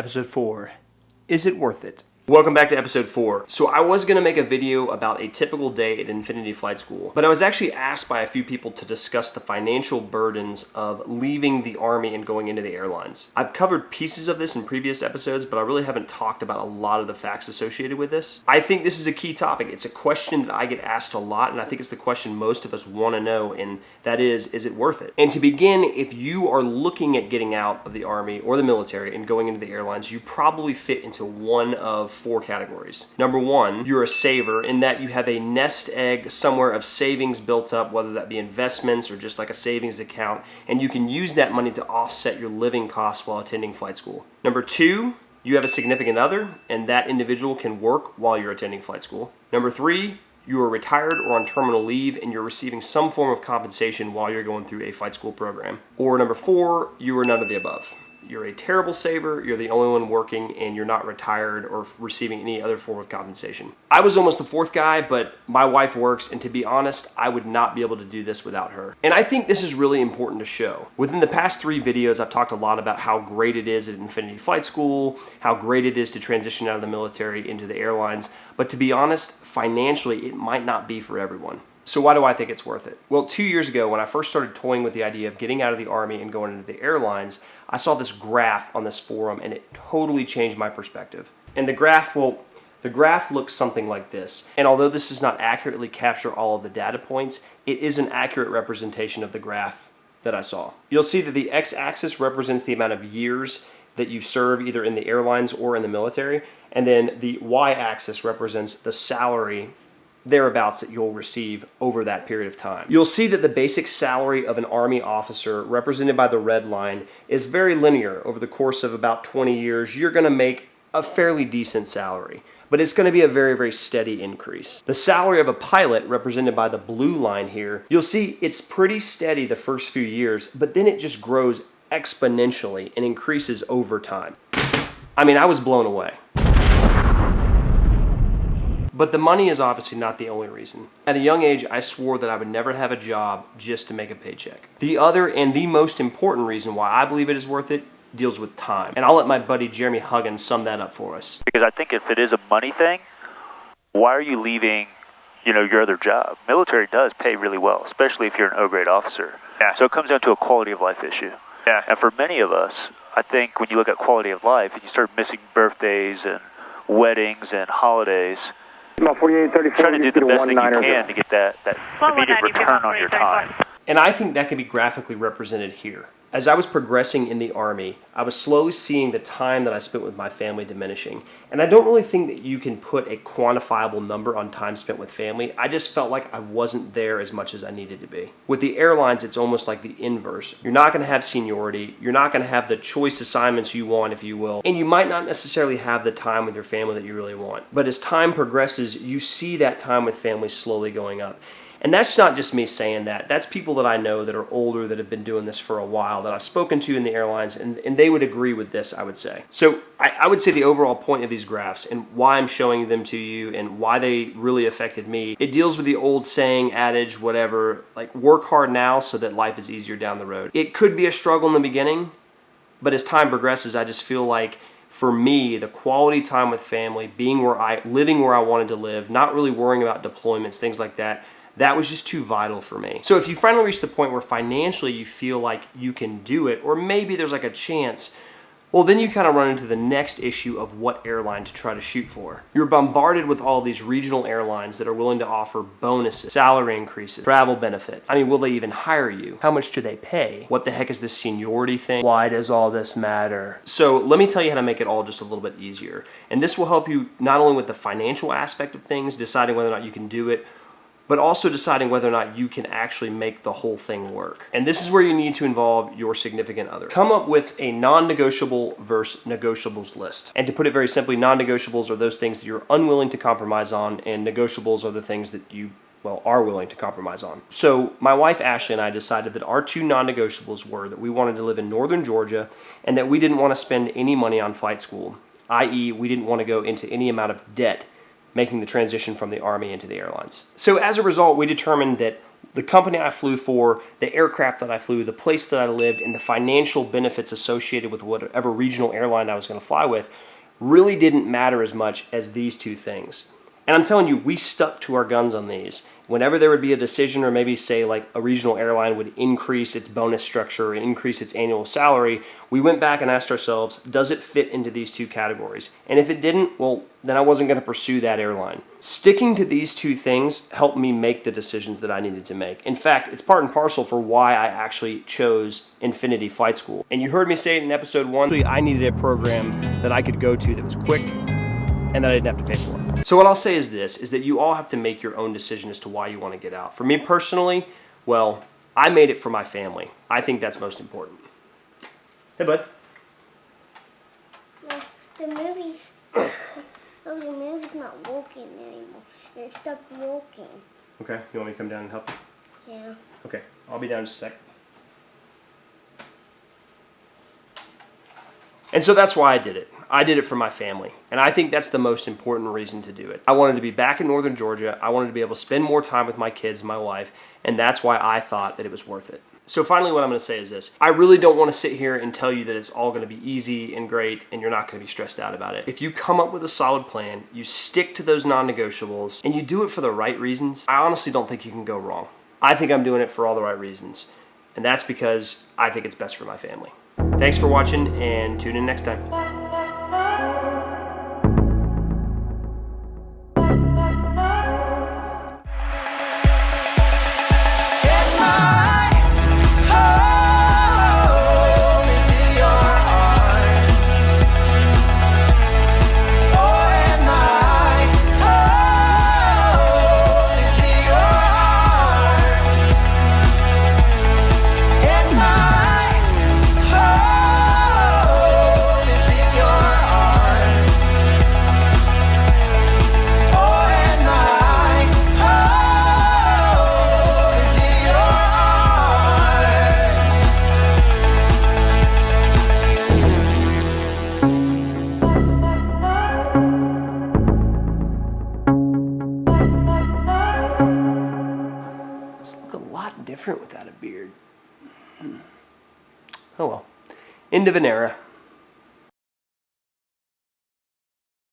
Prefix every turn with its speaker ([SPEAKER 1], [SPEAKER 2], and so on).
[SPEAKER 1] Episode 4. Is it worth it? Welcome back to episode 4. So I was going to make a video about a typical day at Infinity Flight School, but I was actually asked by a few people to discuss the financial burdens of leaving the Army and going into the airlines. I've covered pieces of this in previous episodes, but I really haven't talked about a lot of the facts associated with this. I think this is a key topic. It's a question that I get asked a lot, and I think it's the question most of us want to know, and that is it worth it? And to begin, if you are looking at getting out of the Army or the military and going into the airlines, you probably fit into one of 4 categories. Number 1, you're a saver in that you have a nest egg somewhere of savings built up, whether that be investments or just like a savings account, and you can use that money to offset your living costs while attending flight school. Number 2, you have a significant other, and that individual can work while you're attending flight school. Number 3, you are retired or on terminal leave and you're receiving some form of compensation while you're going through a flight school program. Or number 4, you are none of the above. You're a terrible saver, you're the only one working, and you're not retired or receiving any other form of compensation. I was almost the 4th guy, but my wife works, and to be honest, I would not be able to do this without her. And I think this is really important to show. Within the past 3 videos, I've talked a lot about how great it is at Infinity Flight School, how great it is to transition out of the military into the airlines, but to be honest, financially, it might not be for everyone. So why do I think it's worth it? Well, 2 years ago, when I first started toying with the idea of getting out of the Army and going into the airlines, I saw this graph on this forum and it totally changed my perspective. And the graph looks something like this. And although this does not accurately capture all of the data points, it is an accurate representation of the graph that I saw. You'll see that the x-axis represents the amount of years that you serve either in the airlines or in the military, and then the y-axis represents the salary thereabouts that you'll receive over that period of time. You'll see that the basic salary of an Army officer, represented by the red line, is very linear. Over the course of about 20 years, you're going to make a fairly decent salary, but it's going to be a very, very steady increase. The salary of a pilot, represented by the blue line here, you'll see it's pretty steady the first few years, but then it just grows exponentially and increases over time. I mean, I was blown away. But the money is obviously not the only reason. At a young age, I swore that I would never have a job just to make a paycheck. The other and the most important reason why I believe it is worth it deals with time. And I'll let my buddy Jeremy Huggins sum that up for us.
[SPEAKER 2] Because I think if it is a money thing, why are you leaving, your other job? Military does pay really well, especially if you're an O-grade officer. Yeah. So it comes down to a quality of life issue. Yeah. And for many of us, I think when you look at quality of life and you start missing birthdays and weddings and holidays, try to do the best thing you can to get that immediate return on your time.
[SPEAKER 1] And I think that can be graphically represented here. As I was progressing in the Army, I was slowly seeing the time that I spent with my family diminishing. And I don't really think that you can put a quantifiable number on time spent with family. I just felt like I wasn't there as much as I needed to be. With the airlines, it's almost like the inverse. You're not going to have seniority. You're not going to have the choice assignments you want, if you will. And you might not necessarily have the time with your family that you really want. But as time progresses, you see that time with family slowly going up. And that's not just me saying that. That's people that I know that are older, that have been doing this for a while, that I've spoken to in the airlines, and they would agree with this, I would say. So I would say the overall point of these graphs and why I'm showing them to you and why they really affected me, it deals with the old saying, adage, whatever, like work hard now so that life is easier down the road. It could be a struggle in the beginning, but as time progresses, I just feel like for me, the quality time with family, living where I wanted to live, not really worrying about deployments, things like that, that was just too vital for me. So if you finally reach the point where financially you feel like you can do it, or maybe there's like a chance, well, then you kind of run into the next issue of what airline to try to shoot for. You're bombarded with all these regional airlines that are willing to offer bonuses, salary increases, travel benefits. I mean, will they even hire you? How much do they pay? What the heck is this seniority thing? Why does all this matter? So let me tell you how to make it all just a little bit easier. And this will help you not only with the financial aspect of things, deciding whether or not you can do it, but also deciding whether or not you can actually make the whole thing work. And this is where you need to involve your significant other. Come up with a non-negotiable versus negotiables list. And to put it very simply, non-negotiables are those things that you're unwilling to compromise on, and negotiables are the things that you are willing to compromise on. So my wife Ashley and I decided that our 2 non-negotiables were that we wanted to live in northern Georgia and that we didn't want to spend any money on flight school, i.e. we didn't want to go into any amount of debt making the transition from the Army into the airlines. So as a result, we determined that The company I flew for, the aircraft that I flew, the place that I lived, and the financial benefits associated with whatever regional airline I was going to fly with really didn't matter as much as these two things. And I'm telling you, we stuck to our guns on these. Whenever there would be a decision, or maybe say like a regional airline would increase its bonus structure or increase its annual salary, we went back and asked ourselves, does it fit into these two categories? And if it didn't, well, then I wasn't going to pursue that airline. Sticking to these two things helped me make the decisions that I needed to make. In fact, it's part and parcel for why I actually chose Infinity Flight School. And you heard me say it in episode 1, I needed a program that I could go to that was quick and that I didn't have to pay for. So what I'll say is this, is that you all have to make your own decision as to why you want to get out. For me personally, well, I made it for my family. I think that's most important. Hey, bud.
[SPEAKER 3] No, the movie's not working anymore. It stopped working.
[SPEAKER 1] Okay, you want me to come down and help you?
[SPEAKER 3] Yeah.
[SPEAKER 1] Okay, I'll be down in just a sec. And so that's why I did it. I did it for my family. And I think that's the most important reason to do it. I wanted to be back in northern Georgia. I wanted to be able to spend more time with my kids and my wife. And that's why I thought that it was worth it. So finally, what I'm going to say is this. I really don't want to sit here and tell you that it's all going to be easy and great and you're not going to be stressed out about it. If you come up with a solid plan, you stick to those non-negotiables, and you do it for the right reasons, I honestly don't think you can go wrong. I think I'm doing it for all the right reasons. And that's because I think it's best for my family. Thanks for watching, and tune in next time. Different without a beard. Oh well. End of an era.